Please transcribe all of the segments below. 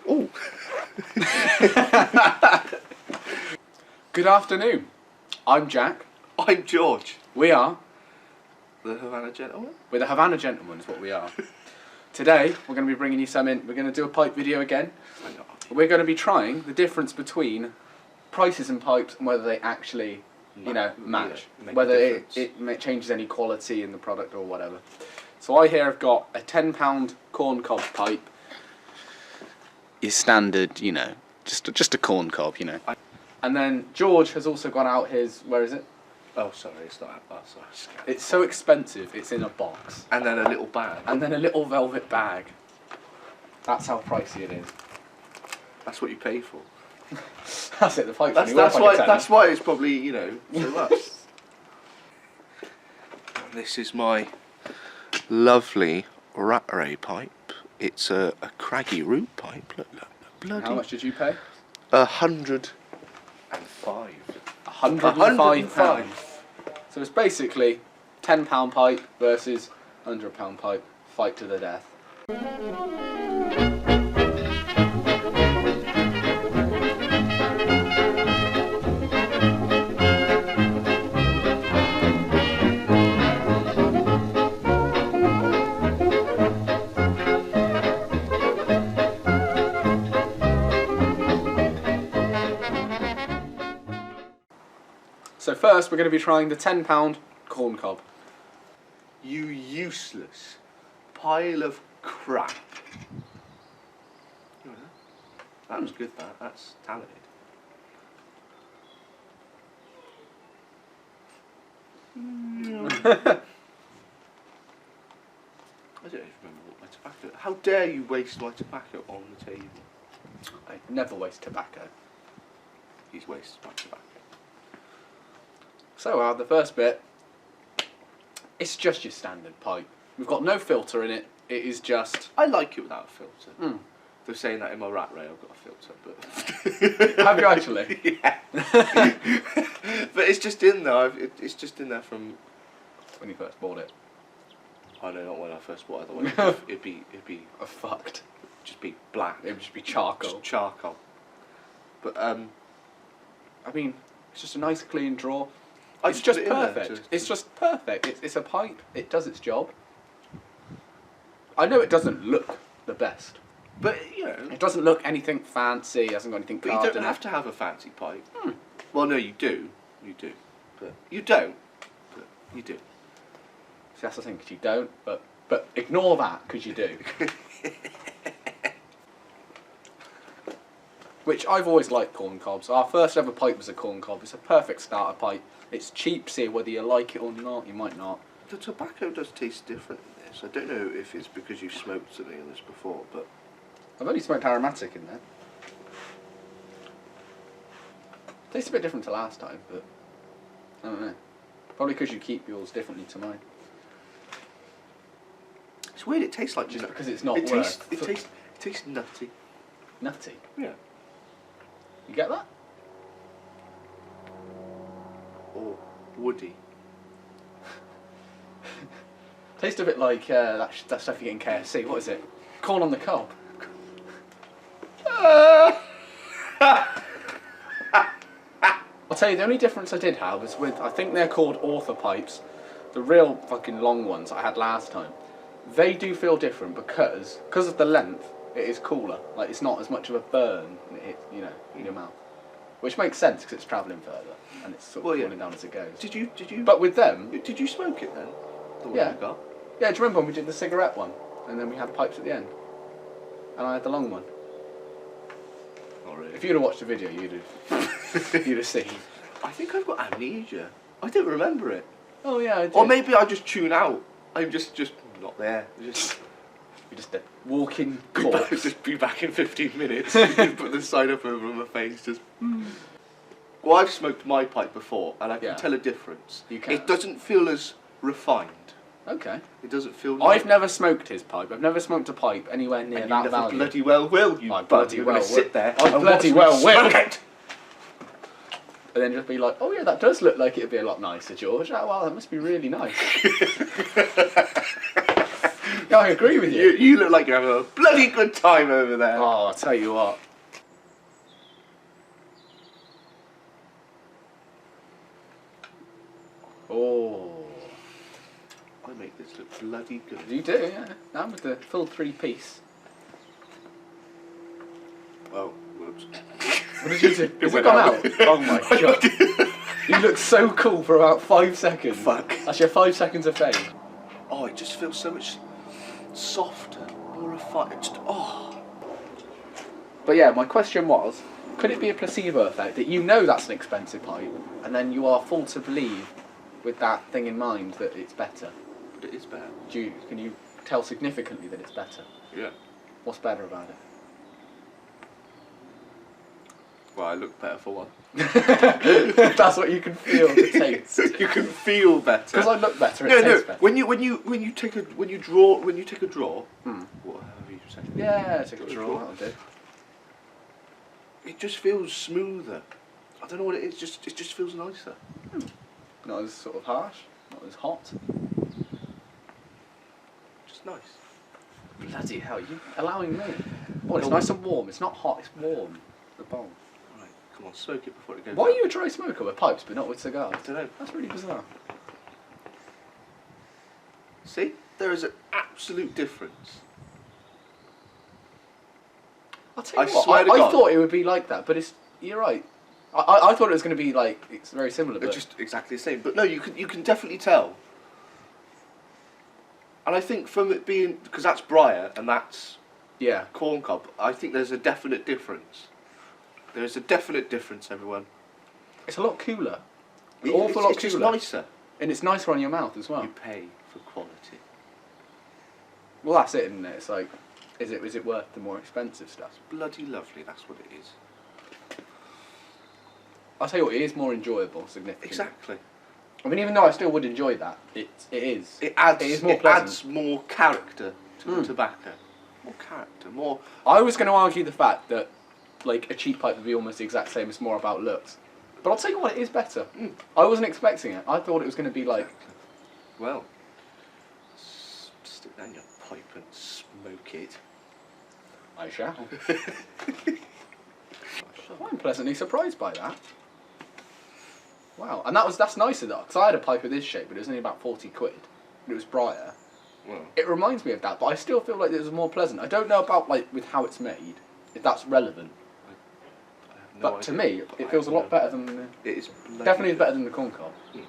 Oh. Good afternoon. I'm Jack. I'm George. We are The Havana Gentleman? We're the Havana Gentlemen is what we are. Today we're going to be bringing you some in. We're going to do a pipe video again. We're going to be trying the difference between prices in pipes and whether they actually, match. Yeah, whether it changes any quality in the product or whatever. So I here have got a £10 corn cob pipe. Your standard, just a corn cob, And then George has also got out his, where is it? Oh, sorry, it's not. Oh, sorry. It's so expensive, it's in a box. And then a little bag. And then a little velvet bag. That's how pricey it is. That's what you pay for. That's it, the pipe's That's why it's probably, so much. This is my lovely BRIER pipe. It's a craggy root pipe. Look, bloody. How much did you pay? £105. £105. So it's basically £10 pipe versus £100 pipe. Fight to the death. So first we're going to be trying the £10 corn cob. You useless pile of crap. That was good, that's talented. I don't even remember what my tobacco. How dare you waste my tobacco on the table? I never waste tobacco. He's wasted my tobacco. So the first bit, it's just your standard pipe. We've got no filter in it. It is just. I like it without a filter. Mm. They're saying that in my rat rail, I've got a filter, but. Have you actually? Yeah. But it's just in there. It's just in there from. When you first bought it. I know, not when I first bought it. Otherwise, it'd be. Fucked. Just be black. It would just be charcoal. Just charcoal. But I mean, it's just a nice clean drawer. It's just perfect. It's just perfect. It's a pipe. It does its job. I know it doesn't look the best. But, it doesn't look anything fancy. It hasn't got anything carved in it. But you don't have to have a fancy pipe. Well, no, you do. You do. But you don't. But you do. See, that's the thing, because you don't. But ignore that, because you do. Which I've always liked corn cobs. Our first ever pipe was a corn cob. It's a perfect starter pipe. It's cheap, see whether you like it or not. You might not. The tobacco does taste different in this. I don't know if it's because you've smoked something in this before, but I've only smoked aromatic in there. Tastes a bit different to last time, but I don't know. Probably because you keep yours differently to mine. It's weird. It tastes like just because it's not. It tastes nutty. Nutty. Yeah. You get that? Or woody. Tastes a bit like that stuff you get in KFC. What is it? Corn on the cob. I'll tell you, the only difference I did have was with, I think they're called author pipes, the real fucking long ones I had last time. They do feel different because of the length. It is cooler. Like, it's not as much of a burn when it hits, in your mouth. Which makes sense because it's travelling further and it's sort of cooling down as it goes. Did you? But with them, did you smoke it then? The one yeah. You got? Yeah. Do you remember when we did the cigarette one, and then we had pipes at the end, and I had the long one. Not really. If you'd have watched the video, you'd have seen. I think I've got amnesia. I don't remember it. Oh yeah. I did. Or maybe I just tune out. I'm just not there. You're just a walking corpse. Just be back in 15 minutes. Put the sign up over my face. Just. Well, I've smoked my pipe before, and I can tell a difference. You can. It doesn't feel as refined. Okay. It doesn't feel. I've never smoked his pipe. I've never smoked a pipe anywhere near and that you value. Bloody well will you? I bloody well will. Sit there. I bloody well will. Smoke it. And then just be like, oh yeah, that does look like it'd be a lot nicer, George. Oh well, that must be really nice. Yeah, I agree with you. You look like you're having a bloody good time over there. Oh, I'll tell you what. Oh. I make this look bloody good. You do, yeah. And with the full 3-piece. Oh, whoops. What did you do? Has it gone out? Oh my god. You look so cool for about 5 seconds. Fuck. That's your 5 seconds of fame. Oh, it just feels so much softer, more refined. But yeah, my question was, could it be a placebo effect that you know that's an expensive pipe, and then you are full to believe with that thing in mind that it's better? But it is better. Can you tell significantly that it's better? Yeah. What's better about it? Well, I look better for one. That's what you can feel the taste. You can feel better. Because I look better, it tastes better. When you take a draw, whatever you say. Yeah, take a draw, that'll do. It just feels smoother. I don't know what it is. It just feels nicer. Not as sort of harsh, not as hot. Just nice. Bloody hell, you allowing me? Oh, it's nice and warm. It's not hot, it's warm. The bowl. Right, come on, smoke it before it goes. Why are you a dry smoker with pipes but not with cigars? I don't know. That's really bizarre. See, there is an absolute difference. I'll tell you I what, swear to I God. thought it would be like that, but you're right. I thought it was going to be like, it's very similar, They're but... just exactly the same. But no, you can definitely tell. And I think from it being, because that's Briar and that's Yeah. Corn Cob, I think there's a definite difference. There's a definite difference, everyone. It's a lot cooler. An awful lot It's just cooler. nicer. And it's nicer on your mouth as well. You pay for quality. Well, that's it, isn't it? It's like, is it worth the more expensive stuff? Bloody lovely, that's what it is. I'll tell you what, it is more enjoyable, significantly. Exactly. I mean, even though I still would enjoy that, it is. It adds, It is more pleasant. adds more character to the tobacco. More character, more... I was going to argue the fact that, like, a cheap pipe would be almost the exact same. It's more about looks. But I'll tell you what, it is better. I wasn't expecting it. I thought it was going to be like... Well, stick that in your pipe and smoke it. I shall. I'm pleasantly surprised by that. Wow, and that's nicer though, because I had a pipe of this shape, but it was only about 40 quid. And it was Briar. Well, It reminds me of that, but I still feel like it was more pleasant. I don't know about, like, with how it's made, if that's relevant. I have no But to idea, me, but it I feels a have lot no- better than the... It is bloody Definitely good. better than the corn cob. Mm.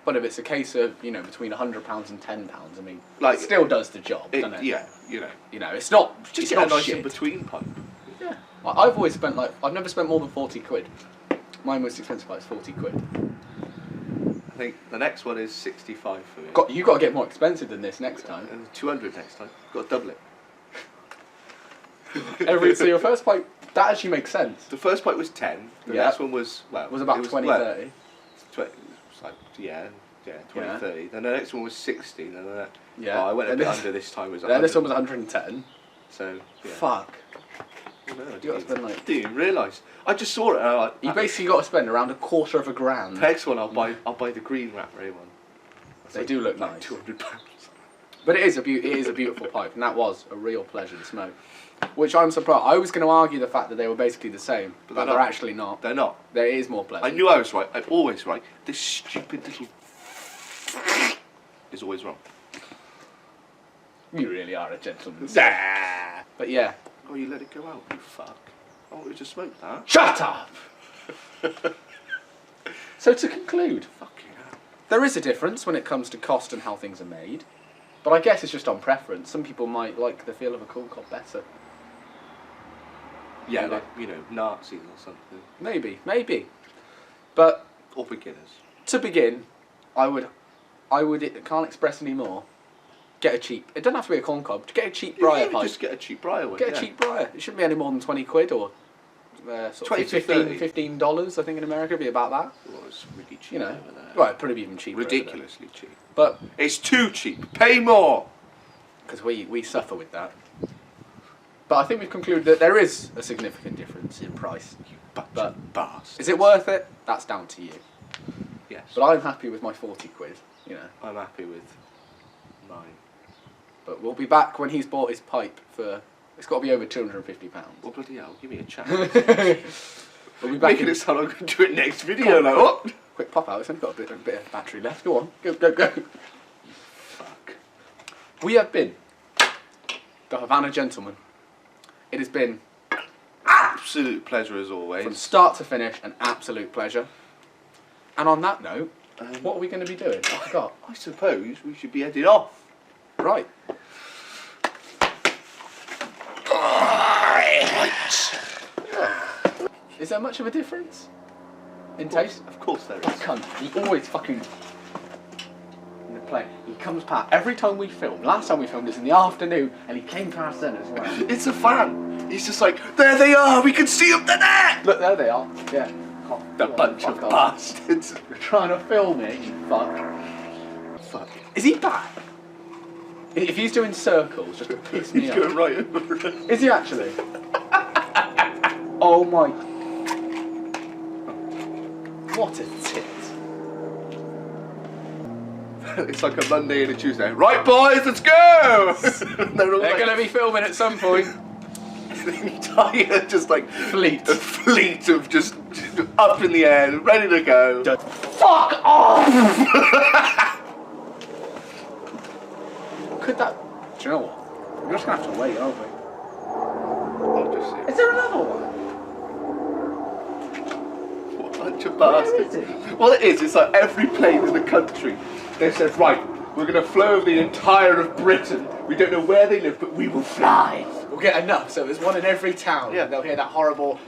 But if it's a case of, you know, between £100 and £10, I mean, Like, it still does the job, doesn't it? Yeah, you know. You know, it's not Just it's get a not nice shit. in between pipe. Yeah. I've always spent, like, I've never spent more than 40 quid. My most expensive pipe is 40 quid. I think the next one is 65 for me. You got to get more expensive than this next time. And 200 next time. Got to double it. So your first pipe, that actually makes sense. The first pipe was 10. The Yeah. next one was, well... It was about 20, well, 30. It was like, yeah, 20, Yeah. 30. Then the next one was 60. Then Yeah. well, I went a And bit this- under this time. It was Then this 100. one was 110. So, yeah. Fuck. Oh, no, I You got to didn't spend like... even realise. I just saw it and I was like... You basically got to spend around $250,000. The next one I'll buy the green Rat Ray one. That's They do look like nice. £200. But it is a beautiful pipe, and that was a real pleasure to smoke. Which I'm surprised. I was going to argue the fact that they were basically the same, but they're they're not. actually not. They're not. There is more pleasant. I knew I was right. I'm always right. This stupid little is always wrong. You really are a gentleman. Ah! But yeah. Oh, you let it go out, you fuck. I wanted to smoke that. Shut up! So to conclude, Fucking hell. there is a difference when it comes to cost and how things are made. But I guess it's just on preference. Some people might like the feel of a corn cob better. Yeah, Maybe. like, you know, Nazis or something. Maybe. But Or beginners. to begin, can't express any more. Get a cheap. It doesn't have to be a corn cob. Get a cheap Briar You pipe. just get a cheap Briar one. Get yeah. a cheap Briar. It shouldn't be any more than 20 quid or sort 20 of to 30. $15, I think in America would be about that. Well, it's really cheap You know, over there. well, it'd probably be even cheaper. Ridiculously cheap. But It's too cheap. Pay more. because we suffer with that. But I think we've concluded that there is a significant difference in price. You bunch But of bastards. is it worth it? That's down to you. Yes. But I'm happy with my 40 quid. You know. I'm happy with mine. But we'll be back when he's bought his pipe for... It's got to be over £250. Oh, bloody hell, give me a chance. We'll be back Making it sound like I'm going to do it next video, like, what? Quick pop out, it's only got a bit of battery left. Go on, go. Fuck. We have been the Havana Gentlemen. It has been... Absolute pleasure as always. From start to finish, an absolute pleasure. And on that note, what are we going to be doing? I forgot. I suppose we should be heading off. Right. Is there much of a difference in taste? Of course there is. Cunt, he always fucking... In the play, he comes past every time we film. Last time we filmed was in the afternoon, and he came past then as well. It's a fan. He's just like, there they are, we can see them, they're there! Look, there they are. Yeah. The bunch of bastards. You're trying to film it, you fuck. Fuck. Is he back? If he's doing circles, just to piss me He's off. going right over us. Is he actually? Oh my... What a tit. It's like a Monday and a Tuesday. Right, boys, let's go! They're They're going to be filming at some point. the entire, just like... Fleet. A fleet of just up in the air, ready to go. Fuck off! Could that... Do you know what? We're just going to have to wait, aren't we? I'll just see. Is there another one? What a bunch of bastards. Where is it? Well, it is. It's like every plane in the country. They said, right, we're going to fly over the entire of Britain. We don't know where they live, but we will fly. We'll get enough, so there's one in every town. Yeah. And they'll hear that horrible...